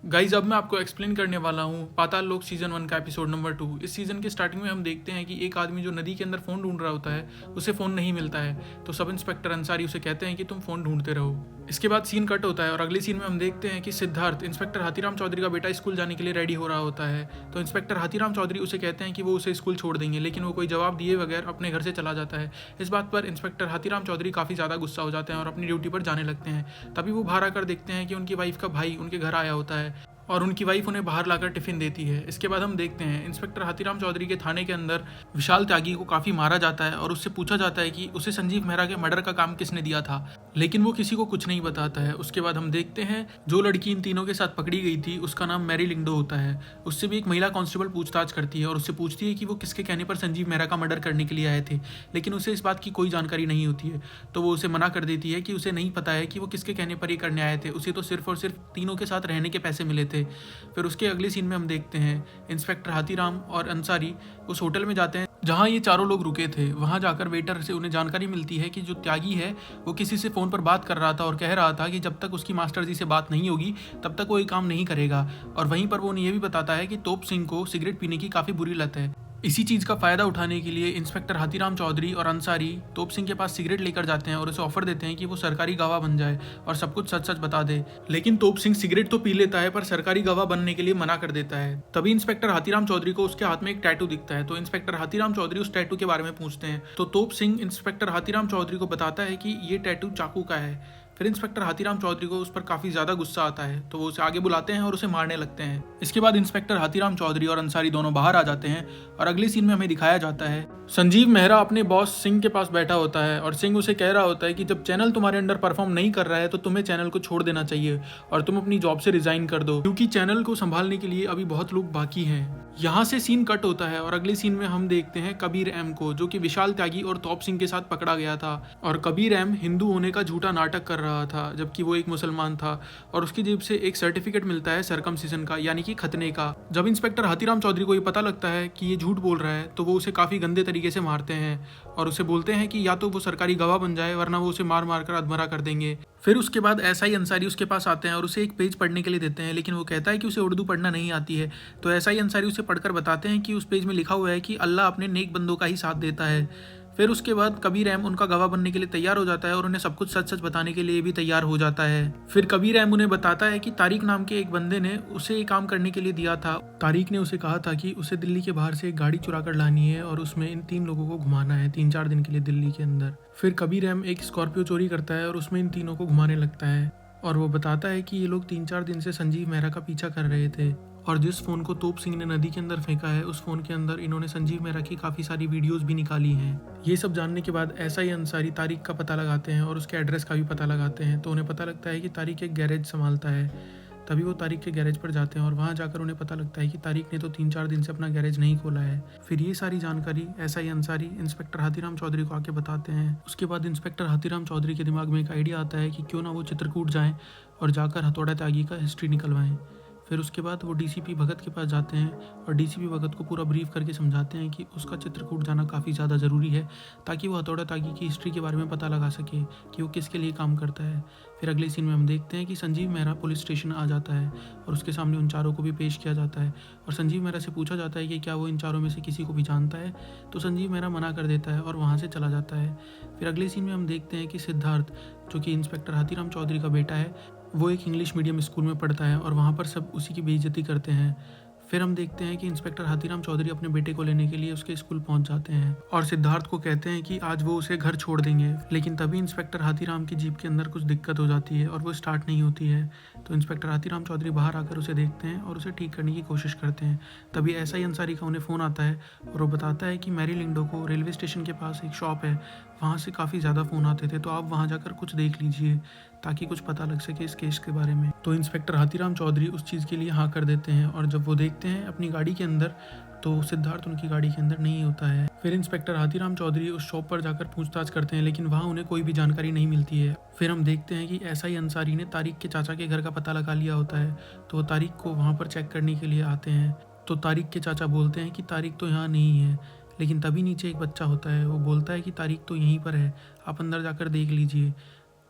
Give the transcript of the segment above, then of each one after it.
Guys अब मैं आपको एक्सप्लेन करने वाला हूँ पाताल लोक सीजन 1 का एपिसोड नंबर 2। इस सीजन के स्टार्टिंग में हम देखते हैं कि एक आदमी जो नदी के अंदर फ़ोन ढूंढ रहा होता है उसे फ़ोन नहीं मिलता है, तो सब इंस्पेक्टर अंसारी उसे कहते हैं कि तुम फ़ोन ढूंढते रहो। इसके बाद सीन कट होता है और अगले सीन में हम देखते हैं कि सिद्धार्थ इंस्पेक्टर हाथीराम चौधरी का बेटा स्कूल जाने के लिए रेडी हो रहा होता है। तो इंस्पेक्टर हाथीराम चौधरी उसे कहते हैं कि वो उसे स्कूल छोड़ देंगे, लेकिन वो कोई जवाब दिए बगैर अपने घर से चला जाता है। इस बात पर इंस्पेक्टर हाथीराम चौधरी काफ़ी ज़्यादा गुस्सा हो जाते हैं और अपनी ड्यूटी पर जाने लगते हैं। तभी वो बाहर आकर देखते हैं कि उनकी वाइफ का भाई उनके घर आया होता है और उनकी वाइफ उन्हें बाहर लाकर टिफिन देती है। इसके बाद हम देखते हैं इंस्पेक्टर हाथीराम चौधरी के थाने के अंदर विशाल त्यागी को काफ़ी मारा जाता है और उससे पूछा जाता है कि उसे संजीव मेहरा के मर्डर का काम किसने दिया था, लेकिन वो किसी को कुछ नहीं बताता है। उसके बाद हम देखते हैं जो लड़की इन तीनों के साथ पकड़ी गई थी उसका नाम मैरी लिंगडो होता है। उससे भी एक महिला कांस्टेबल पूछताछ करती है और उससे पूछती है कि वो किसके कहने पर संजीव मेहरा का मर्डर करने के लिए आए थे, लेकिन उसे इस बात की कोई जानकारी नहीं होती है। तो वो उसे मना कर देती है कि उसे नहीं पता है कि वो किसके कहने पर ये करने आए थे, उसे तो सिर्फ और सिर्फ तीनों के साथ रहने के पैसे मिले थे। फिर उसके अगले सीन में हम देखते हैं इंस्पेक्टर हाथीराम और अंसारी उस होटल में जाते हैं जहां ये चारों लोग रुके थे। वहां जाकर वेटर से उन्हें जानकारी मिलती है कि जो त्यागी है वो किसी से फ़ोन पर बात कर रहा था और कह रहा था कि जब तक उसकी मास्टर जी से बात नहीं होगी तब तक वो ये काम नहीं करेगा। और वहीं पर वो उन्हें ये भी बताता है कि तोप सिंह को सिगरेट पीने की काफ़ी बुरी लत है। इसी चीज़ का फ़ायदा उठाने के लिए इंस्पेक्टर हाथीराम चौधरी और अंसारी तोप सिंह के पास सिगरेट लेकर जाते हैं और उसे ऑफर देते हैं कि वो सरकारी गवाह बन जाए और सब कुछ सच सच बता दे। लेकिन तोप सिंह सिगरेट तो पी लेता है पर सरकारी गवाह बनने के लिए मना कर देता है। तभी इंस्पेक्टर हाथीराम चौधरी को उसके हाथ में एक टैटू दिखता है, तो इंस्पेक्टर हाथीराम चौधरी उस टैटू के बारे में पूछते हैं। तो तोप सिंह इंस्पेक्टर हाथीराम चौधरी को बताता है कि ये टैटू चाकू का है। फिर इंस्पेक्टर हाथीराम चौधरी को उस पर काफ़ी ज़्यादा गुस्सा आता है, तो वो उसे आगे बुलाते हैं और उसे मारने लगते हैं। इसके बाद इंस्पेक्टर हाथीराम चौधरी और अंसारी दोनों बाहर आ जाते हैं और अगले सीन में हमें दिखाया जाता है संजीव मेहरा अपने बॉस सिंह के पास बैठा होता है और सिंह उसे कह रहा होता है कि जब चैनल तुम्हारे अंडर परफॉर्म नहीं कर रहा है तो तुम्हें चैनल को छोड़ देना चाहिए और तुम अपनी जॉब से रिजाइन कर दो, क्योंकि चैनल को संभालने के लिए अभी बहुत लोग बाकी हैं। यहाँ से सीन कट होता है और अगले सीन में हम देखते हैं कबीर एम को, जो कि विशाल त्यागी और तोप सिंह के साथ पकड़ा गया था। और कबीर एम हिंदू होने का झूठा नाटक कर रहा था जबकि वो एक मुसलमान था और उसकी जेब से एक सर्टिफिकेट मिलता है सरकमसिजन का, यानी कि खतने का। जब इंस्पेक्टर हाथीराम चौधरी को ये पता लगता है कि ये झूठ बोल रहा है तो वो उसे काफ़ी गंदे तरीके से मारते हैं और उसे बोलते हैं कि या तो वो सरकारी गवाह बन जाए वरना वो उसे मार मार कर अधमरा कर देंगे। फिर उसके बाद एसआई अंसारी उसके पास आते हैं और उसे एक पेज पढ़ने के लिए देते हैं, लेकिन वो कहता है कि उसे उर्दू पढ़ना नहीं आती है। तो एसआई अंसारी उसे पढ़कर बताते हैं कि उस पेज में लिखा हुआ है कि अल्लाह अपने नेक बंदों का ही साथ देता है। फिर उसके बाद कबीर अहम उनका गवाह बनने के लिए तैयार हो जाता है और उन्हें सब कुछ सच सच बताने के लिए भी तैयार हो जाता है। फिर कबीर अहम उन्हें बताता है कि तारिक नाम के एक बंदे ने उसे ये काम करने के लिए दिया था। तारिक ने उसे कहा था कि उसे दिल्ली के बाहर से एक गाड़ी चुरा कर लानी है और उसमें इन 3 लोगों को घुमाना है 3-4 दिन के लिए दिल्ली के अंदर। फिर कबीर अहम एक स्कॉर्पियो चोरी करता है और उसमें इन तीनों को घुमाने लगता है और वो बताता है कि ये लोग 3-4 दिन से संजीव मेहरा का पीछा कर रहे थे और जिस फ़ोन को तोप सिंह ने नदी के अंदर फेंका है उस फ़ोन के अंदर इन्होंने संजीव मेहरा की काफ़ी सारी वीडियोस भी निकाली हैं। ये सब जानने के बाद एसआई अंसारी तारिक का पता लगाते हैं और उसके एड्रेस का भी पता लगाते हैं, तो उन्हें पता लगता है कि तारिक एक गैरेज संभालता है। तभी वो तारिक के गैरेज पर जाते हैं और वहाँ जाकर उन्हें पता लगता है कि तारिक ने तो 3-4 दिन से अपना गैरेज नहीं खोला है। फिर ये सारी जानकारी एसआई अंसारी इंस्पेक्टर हाथीराम चौधरी को आके बताते हैं। उसके बाद इंस्पेक्टर हाथीराम चौधरी के दिमाग में एक आइडिया आता है कि क्यों ना वो चित्रकूट जाएं और जाकर हथौड़ा त्यागी का हिस्ट्री निकलवाएं। फिर उसके बाद वो डीसीपी भगत के पास जाते हैं और डीसीपी भगत को पूरा ब्रीफ करके समझाते हैं कि उसका चित्रकूट जाना काफ़ी ज़्यादा ज़रूरी है ताकि वो हथौड़ा त्यागी की हिस्ट्री के बारे में पता लगा सके कि वो किसके लिए काम करता है। फिर अगले सीन में हम देखते हैं कि संजीव मेहरा पुलिस स्टेशन आ जाता है और उसके सामने उन चारों को भी पेश किया जाता है और संजीव मेहरा से पूछा जाता है कि क्या वो इन चारों में से किसी को भी जानता है, तो संजीव मेहरा मना कर देता है और वहाँ से चला जाता है। फिर अगले सीन में हम देखते हैं कि सिद्धार्थ, जो कि इंस्पेक्टर हाथीराम चौधरी का बेटा है, वो एक इंग्लिश मीडियम स्कूल में पढ़ता है और वहाँ पर सब उसी की बेइज्जती करते हैं। फिर हम देखते हैं कि इंस्पेक्टर हाथीराम चौधरी अपने बेटे को लेने के लिए उसके स्कूल पहुंच जाते हैं और सिद्धार्थ को कहते हैं कि आज वो उसे घर छोड़ देंगे, लेकिन तभी इंस्पेक्टर हाथीराम की जीप के अंदर कुछ दिक्कत हो जाती है और वो स्टार्ट नहीं होती है। तो इंस्पेक्टर हाथीराम चौधरी बाहर आकर उसे देखते हैं और उसे ठीक करने की कोशिश करते हैं। तभी एसआई अंसारी का उन्हें फ़ोन आता है और वो बताता है कि मैरी लिंगडो को रेलवे स्टेशन के पास एक शॉप है, वहाँ से काफ़ी ज़्यादा फ़ोन आते थे, तो आप वहाँ जाकर कुछ देख लीजिए ताकि कुछ पता लग सके इस केस के बारे में। तो इंस्पेक्टर हाथीराम चौधरी उस चीज़ के लिए हाँ कर देते हैं और जब वो देखते हैं अपनी गाड़ी के अंदर तो सिद्धार्थ उनकी गाड़ी के अंदर नहीं होता है। फिर इंस्पेक्टर हाथीराम चौधरी उस शॉप पर जाकर पूछताछ करते हैं, लेकिन वहाँ उन्हें कोई भी जानकारी नहीं मिलती है। फिर हम देखते हैं कि एसआई अंसारी ने तारिक के चाचा के घर का पता लगा लिया होता है, तो वो तारिक को वहाँ पर चेक करने के लिए आते हैं। तो तारिक के चाचा बोलते हैं कि तारिक तो यहाँ नहीं है, लेकिन तभी नीचे एक बच्चा होता है, वो बोलता है कि तारिक तो यहीं पर है, आप अंदर जाकर देख लीजिए।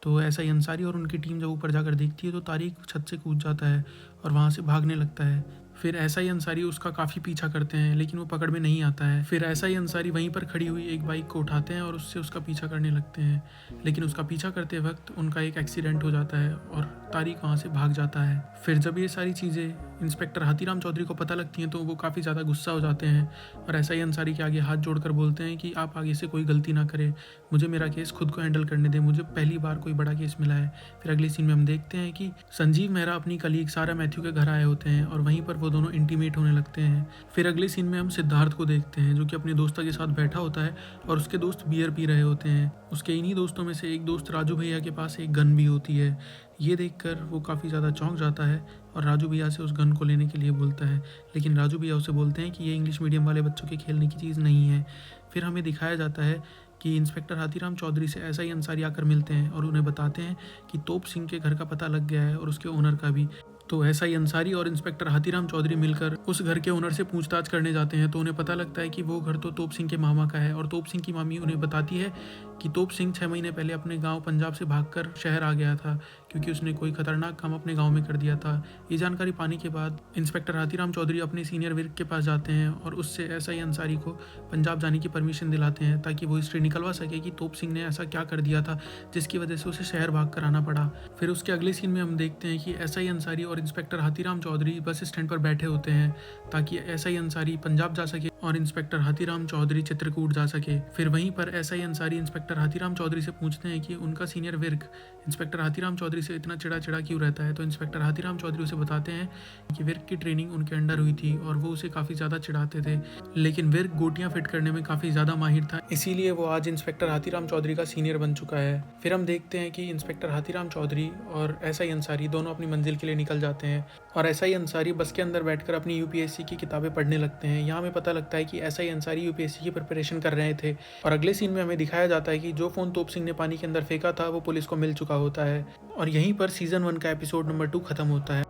तो SI अंसारी और उनकी टीम जब ऊपर जाकर देखती है तो तारिक छत से कूद जाता है और वहाँ से भागने लगता है। फिर SI अंसारी उसका काफ़ी पीछा करते हैं लेकिन वो पकड़ में नहीं आता है। फिर SI अंसारी वहीं पर खड़ी हुई एक बाइक को उठाते हैं और उससे उसका पीछा करने लगते हैं, लेकिन उसका पीछा करते वक्त उनका एक एक्सीडेंट हो जाता है और तारिक वहाँ से भाग जाता है। फिर जब ये सारी चीज़ें इंस्पेक्टर हाथीराम चौधरी को पता लगती हैं तो वो काफ़ी ज़्यादा गुस्सा हो जाते हैं और SI अंसारी के आगे हाथ जोड़कर बोलते हैं कि आप आगे से कोई गलती ना करें, मुझे मेरा केस खुद को हैंडल करने दें, मुझे पहली बार कोई बड़ा केस मिला है। फिर अगली सीन में हम देखते हैं कि संजीव मेहरा अपनी कलीग सारा मैथ्यू के घर आए होते हैं और वहीं पर वो दोनों इंटीमेट होने लगते हैं। फिर अगले सीन में हम सिद्धार्थ को देखते हैं जो कि अपने दोस्तों के साथ बैठा होता है और उसके दोस्त बियर पी रहे होते हैं। उसके इन्हीं दोस्तों में से एक दोस्त राजू भैया के पास एक गन भी होती है। ये देखकर वो काफ़ी ज़्यादा चौंक जाता है और राजू भैया से उस गन को लेने के लिए बोलता है, लेकिन राजू भैया उसे बोलते हैं कि ये इंग्लिश मीडियम वाले बच्चों के खेलने की चीज़ नहीं है। फिर हमें दिखाया जाता है कि इंस्पेक्टर हाथीराम चौधरी से SI अंसारी आकर मिलते हैं और उन्हें बताते हैं कि तोप सिंह के घर का पता लग गया है और उसके ओनर का भी। तो SI अंसारी और इंस्पेक्टर हाथीराम चौधरी मिलकर उस घर के ओनर से पूछताछ करने जाते हैं तो उन्हें पता लगता है कि वो घर तो तोप सिंह के मामा का है और तोप सिंह की मामी उन्हें बताती है कि तोप सिंह 6 महीने पहले अपने गांव पंजाब से भागकर शहर आ गया था क्योंकि उसने कोई खतरनाक काम अपने गांव में कर दिया था। ये जानकारी पाने के बाद इंस्पेक्टर हाथीराम चौधरी अपने सीनियर विर्क के पास जाते हैं और उससे SI अंसारी को पंजाब जाने की परमिशन दिलाते हैं ताकि वो हिस्ट्री निकलवा सके कि तोप सिंह ने ऐसा क्या कर दिया था जिसकी वजह से उसे शहर भाग कर आना पड़ा। फिर उसके अगले सीन में हम देखते हैं कि SI अंसारी और inspector Hathiram Chaudhary bus stand पर बैठे होते हैं ताकि SI अंसारी पंजाब जा सके और इंस्पेक्टर हाथीराम चौधरी चित्रकूट जा सके। फिर वहीं पर SI अंसारी इंस्पेक्टर हाथीराम चौधरी से पूछते हैं कि उनका सीनियर विर्क इंस्पेक्टर हाथीराम चौधरी से इतना चिड़ा क्यों रहता है। तो इंस्पेक्टर हाथीराम चौधरी उसे बताते हैं कि विर्क की ट्रेनिंग उनके अंडर हुई थी और वो उसे काफ़ी ज़्यादा चिढ़ाते थे, लेकिन विर्क गोटियाँ फिट करने में काफ़ी ज़्यादा माहिर था, इसीलिए वो आज इंस्पेक्टर हाथीराम चौधरी का सीनियर बन चुका है। फिर हम देखते हैं कि इंस्पेक्टर हाथीराम चौधरी और SI अंसारी दोनों अपनी मंजिल के लिए निकल जाते हैं और SI अंसारी बस के अंदर बैठकर अपनी UPSC की किताबें पढ़ने लगते हैं। यहाँ हमें पता लगता है कि SI अंसारी UPSC की प्रिपरेशन कर रहे थे और अगले सीन में हमें दिखाया जाता है कि जो फ़ोन तोप सिंह ने पानी के अंदर फेंका था वो पुलिस को मिल चुका होता है और यहीं पर सीज़न 1 का एपिसोड नंबर 2 खत्म होता है।